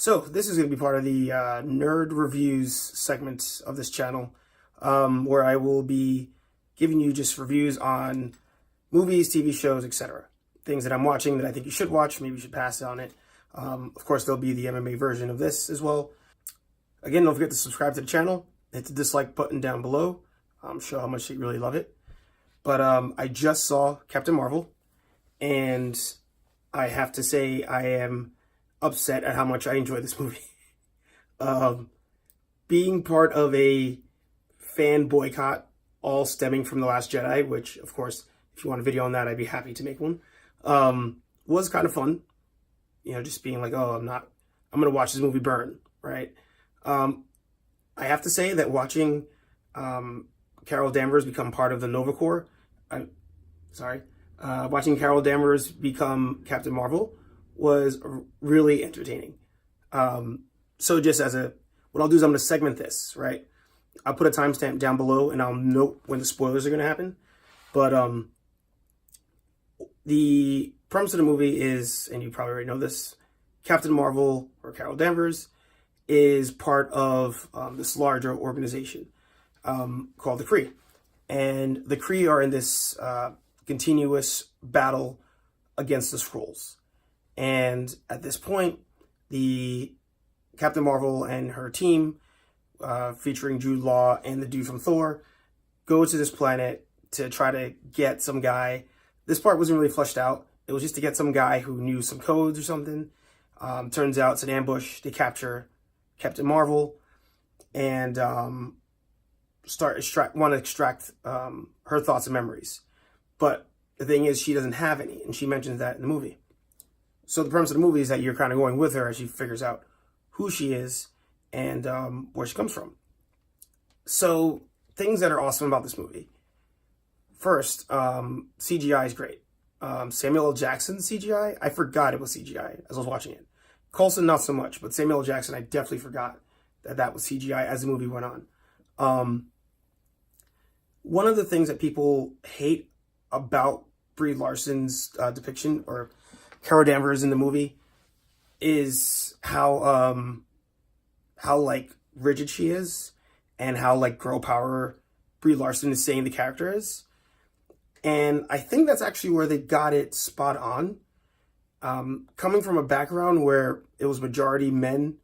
So this is going to be part of the nerd reviews segment of this channel, where I will be giving you just reviews on movies, TV shows, etc. Things that I'm watching that I think you should watch, maybe you should pass on it. Of course, there'll be the MMA version of this as well. Again, don't forget to subscribe to the channel, hit the dislike button down below, show how much you really love it. But I just saw Captain Marvel, and I have to say I am upset at how much I enjoy this movie. Being part of a fan boycott, all stemming from The Last Jedi, which, of course, if you want a video on that, I'd be happy to make one, was kind of fun. You know, just being like, oh, I'm going to watch this movie burn, right? I have to say that watching Carol Danvers become part of the Nova Corps, watching Carol Danvers become Captain Marvel was really entertaining. So just what I'll do is I'm going to segment this, right? I'll put a timestamp down below and I'll note when the spoilers are going to happen. But the premise of the movie is, and you probably already know this, Captain Marvel, or Carol Danvers, is part of this larger organization called the Kree. And the Kree are in this continuous battle against the Skrulls. And at this point, the Captain Marvel and her team, featuring Jude Law and the dude from Thor, go to this planet to try to get some guy. This part wasn't really fleshed out. It was just to get some guy who knew some codes or something. Turns out it's an ambush. They capture Captain Marvel and want to extract her thoughts and memories. But the thing is, she doesn't have any, and she mentions that in the movie. So the premise of the movie is that you're kind of going with her as she figures out who she is and where she comes from. So things that are awesome about this movie. First, CGI is great. Samuel L. Jackson's CGI, I forgot it was CGI as I was watching it. Coulson, not so much, but Samuel L. Jackson, I definitely forgot that was CGI as the movie went on. One of the things that people hate about Brie Larson's depiction, or Carol Danvers in the movie, is how like rigid she is and how like girl power Brie Larson is saying the character is. And I think that's actually where they got it spot on. Coming from a background where it was majority men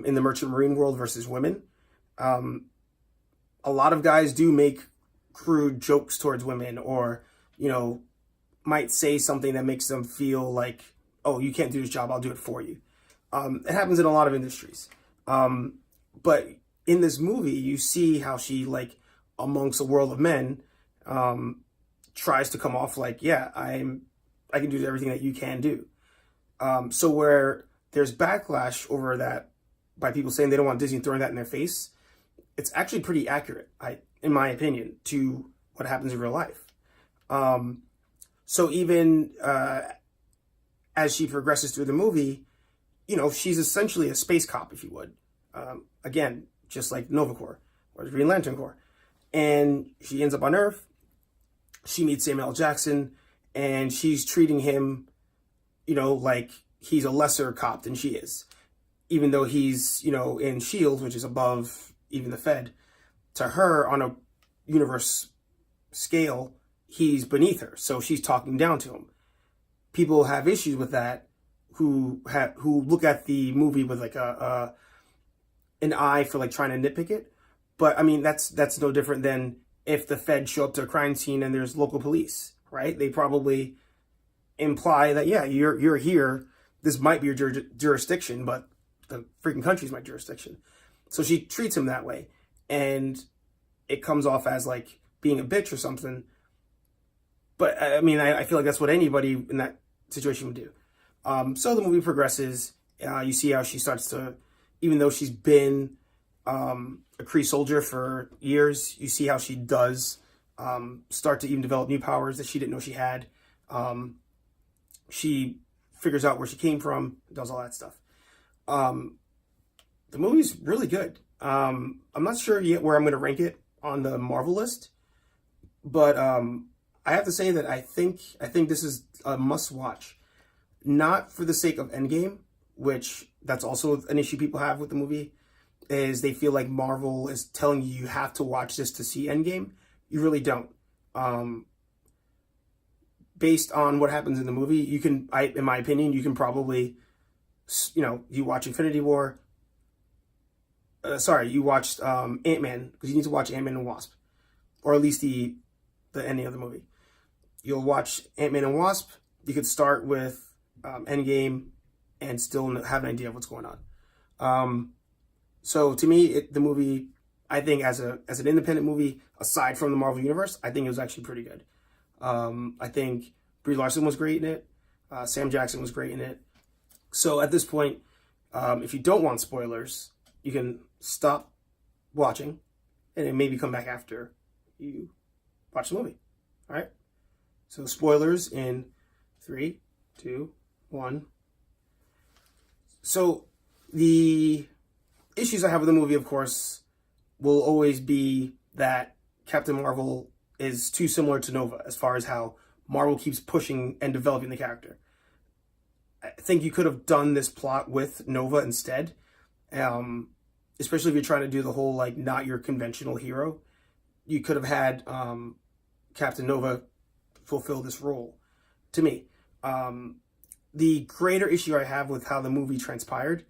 in the merchant marine world versus women, a lot of guys do make crude jokes towards women, or, you know, might say something that makes them feel like, oh, you can't do this job, I'll do it for you. It happens in a lot of industries. But in this movie, you see how she, like, amongst a world of men, tries to come off like, yeah, I can do everything that you can do. So where there's backlash over that by people saying they don't want Disney throwing that in their face, it's actually pretty accurate, in my opinion, to what happens in real life. So even as she progresses through the movie, you know, she's essentially a space cop, if you would. Again, just like Nova Corps or the Green Lantern Corps. And she ends up on Earth. She meets Samuel L. Jackson, and she's treating him, you know, like he's a lesser cop than she is. Even though he's, you know, in S.H.I.E.L.D., which is above even the Fed. To her, on a universe scale, he's beneath her, so she's talking down to him. People have issues with that who look at the movie with like an eye for like trying to nitpick it. But I mean, that's no different than if the Fed show up to a crime scene and there's local police, right? They probably imply that, yeah, you're here. This might be your jurisdiction, but the freaking country's my jurisdiction. So she treats him that way, and it comes off as like being a bitch or something. But I mean, I feel like that's what anybody in that situation would do. So the movie progresses. You see how she starts to, even though she's been a Kree soldier for years, you see how she does start to even develop new powers that she didn't know she had. She figures out where she came from, does all that stuff. The movie's really good. I'm not sure yet where I'm going to rank it on the Marvel list, but I have to say that I think this is a must watch, not for the sake of Endgame, which that's also an issue people have with the movie, is they feel like Marvel is telling you you have to watch this to see Endgame. You really don't. Based on what happens in the movie, you can, in my opinion, you can probably, you watch Infinity War. You watched Ant-Man, because you need to watch Ant-Man and Wasp, or at least the ending of the movie. You'll watch Ant-Man and Wasp. You could start with Endgame and still have an idea of what's going on. So to me, the movie, I think as an independent movie, aside from the Marvel Universe, I think it was actually pretty good. I think Brie Larson was great in it. Sam Jackson was great in it. So at this point, if you don't want spoilers, you can stop watching and then maybe come back after you watch the movie. All right? So spoilers in 3, 2, 1. So the issues I have with the movie, of course, will always be that Captain Marvel is too similar to Nova as far as how Marvel keeps pushing and developing the character. I think you could have done this plot with Nova instead, especially if you're trying to do the whole, like, not your conventional hero. You could have had Captain Nova fulfill this role, to me. The greater issue I have with how the movie transpired,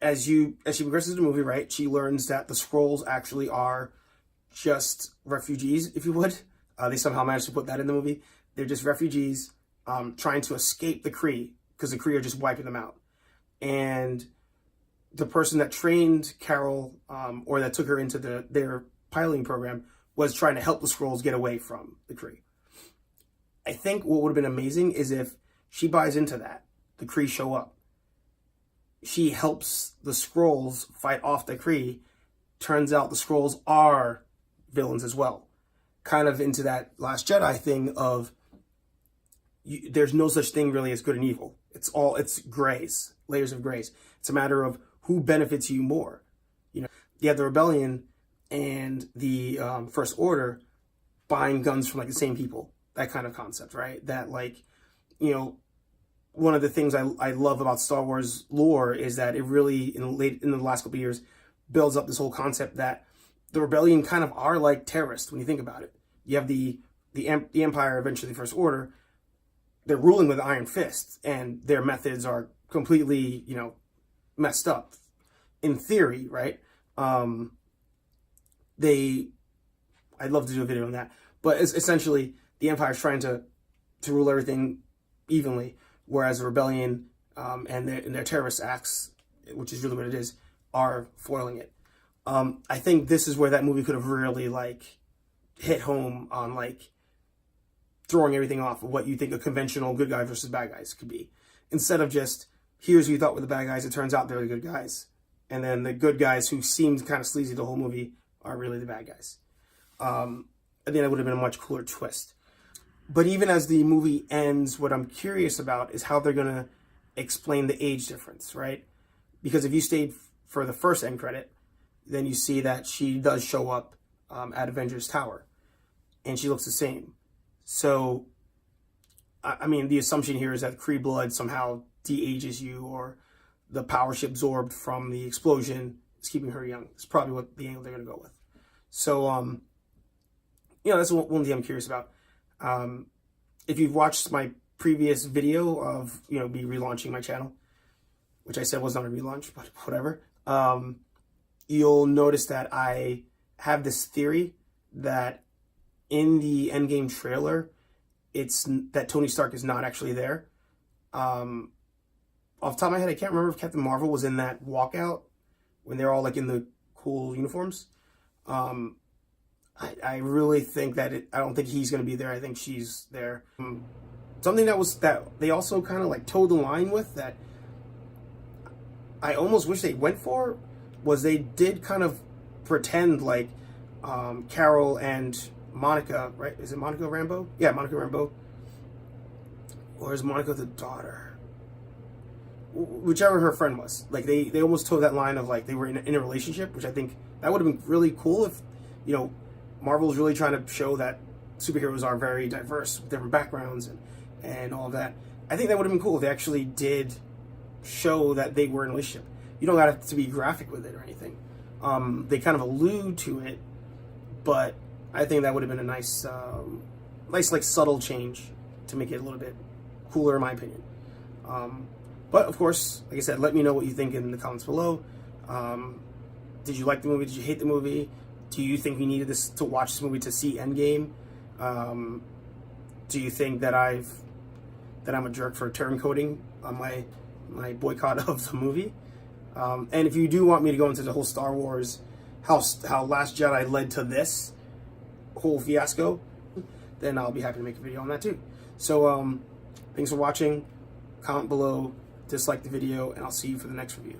as she progresses the movie, right, she learns that the Skrulls actually are just refugees, if you would. They somehow managed to put that in the movie. They're just refugees trying to escape the Kree, because the Kree are just wiping them out. And the person that trained Carol, or that took her into their piloting program, was trying to help the Skrulls get away from the Kree. I think what would have been amazing is if she buys into that. The Kree show up. She helps the Skrulls fight off the Kree. Turns out the Skrulls are villains as well. Kind of into that Last Jedi thing of there's no such thing really as good and evil. It's grays, layers of grays. It's a matter of who benefits you more. You have the Rebellion and the First Order buying guns from, like, the same people. That kind of concept, right? That, like, one of the things I love about Star Wars lore is that it really, in the last couple of years, builds up this whole concept that the Rebellion kind of are like terrorists when you think about it. You have the Empire, eventually the First Order. They're ruling with iron fists, and their methods are completely, messed up. In theory, right? I'd love to do a video on that. But it's essentially, the Empire is trying to rule everything evenly, whereas the Rebellion and their terrorist acts, which is really what it is, are foiling it. I think this is where that movie could have really, like, hit home on, like, throwing everything off of what you think a conventional good guy versus bad guys could be. Instead of just, here's who you thought were the bad guys, it turns out they're the good guys. And then the good guys who seemed kind of sleazy the whole movie are really the bad guys. I think that would have been a much cooler twist. But even as the movie ends, what I'm curious about is how they're going to explain the age difference, right? Because if you stayed for the first end credit, then you see that she does show up at Avengers Tower, and she looks the same. So, I mean, the assumption here is that Kree blood somehow de-ages you, or the power she absorbed from the explosion is keeping her young. It's probably what the angle they're going to go with. So, that's one thing I'm curious about. If you've watched my previous video of, me relaunching my channel, which I said was not a relaunch, but whatever, you'll notice that I have this theory that in the Endgame trailer, it's that Tony Stark is not actually there. Off the top of my head, I can't remember if Captain Marvel was in that walkout when they're all, like, in the cool uniforms. I really think that I don't think he's going to be there. I think she's there. Something that they also kind of, like, towed the line with, that I almost wish they went for, was they did kind of pretend like Carol and Monica, right? Is it Monica Rambeau? Yeah, Monica Rambeau. Or is Monica the daughter? Whichever her friend was. Like, they almost towed that line of, like, they were in a relationship, which I think that would have been really cool if, Marvel's really trying to show that superheroes are very diverse with different backgrounds and all of that. I think that would have been cool if they actually did show that they were in a relationship. You don't got to be graphic with it or anything. They kind of allude to it, but I think that would have been a nice, like subtle change to make it a little bit cooler, in my opinion. But of course, like I said, let me know what you think in the comments below. Did you like the movie? Did you hate the movie? Do you think we needed to watch this movie to see Endgame? Do you think that I'm a jerk for turncoating on my boycott of the movie? And if you do want me to go into the whole Star Wars, how Last Jedi led to this whole fiasco, then I'll be happy to make a video on that too. So thanks for watching. Comment below, dislike the video, and I'll see you for the next review.